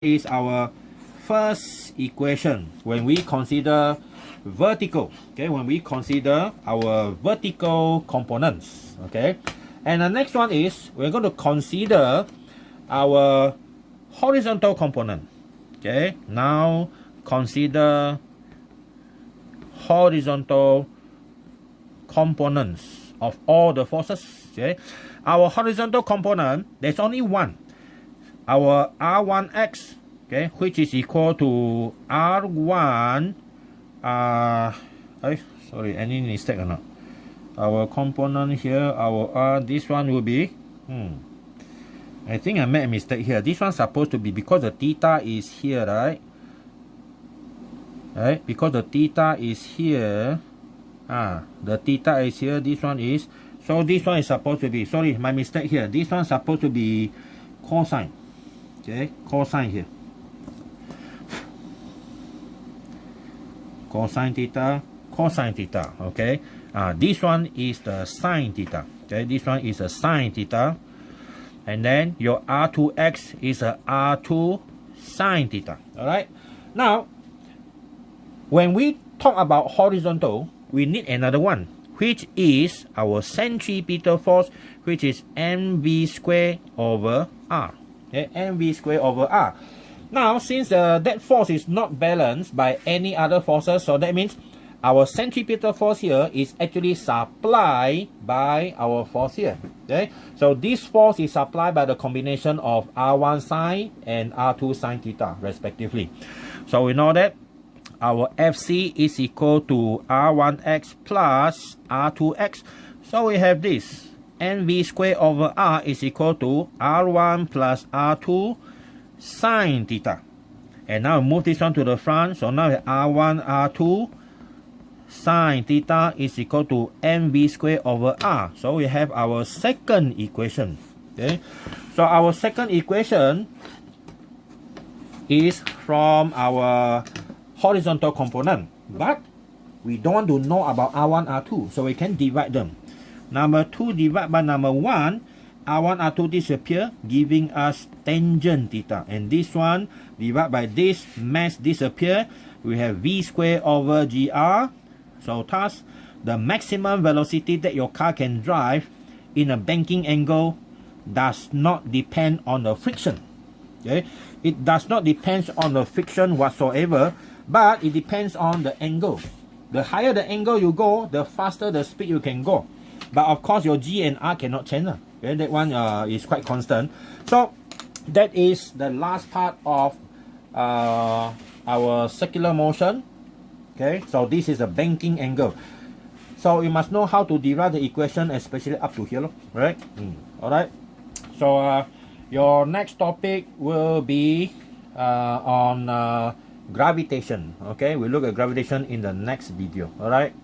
is our first equation when we consider vertical. Okay, when we consider our vertical components. Okay, and the next one is we're going to consider our horizontal component. Okay, now consider horizontal components of all the forces. Okay, our horizontal component, there's only one. Our R1x, okay, which is equal to R1, sorry, any mistake or not? Our component here, our R, this one will be, I think I made a mistake here. This one's supposed to be, because the theta is here, right? Right, because the theta is here, the theta is here, this one is, so this one is supposed to be, sorry, my mistake here. This one's supposed to be cosine. Okay, cosine here. Cosine theta, okay. This one is the sine theta. Okay, this one is a sine theta. And then your R2x is a R2 sine theta. Alright. Now, when we talk about horizontal, we need another one, which is our centripetal force, which is mv squared over r. Okay, mv squared over r. Now, since that force is not balanced by any other forces, so that means our centripetal force here is actually supplied by our force here. Okay, so this force is supplied by the combination of R1 sine and R2 sine theta, respectively. So we know that our FC is equal to R1x plus R2x. So we have this. mv squared over r is equal to R1 plus R2 sine theta. And now move this one to the front. So now R1, R2 sine theta is equal to mv squared over r. So we have our second equation. Okay, so our second equation is from our horizontal component, but we don't want to know about R1, R2, so we can divide them. Number 2 divided by number 1, R1, R2 disappear, giving us tangent theta. And this one divided by this, mass disappear. We have V squared over GR. So thus, the maximum velocity that your car can drive in a banking angle does not depend on the friction. Okay, it does not depend on the friction whatsoever, but it depends on the angle. The higher the angle you go, the faster the speed you can go. But of course, your G and R cannot change. Okay, that one is quite constant. So that is the last part of our circular motion. Okay, so this is a banking angle. So you must know how to derive the equation, especially up to here, right? Alright. So your next topic will be on gravitation. Okay, we'll look at gravitation in the next video. Alright.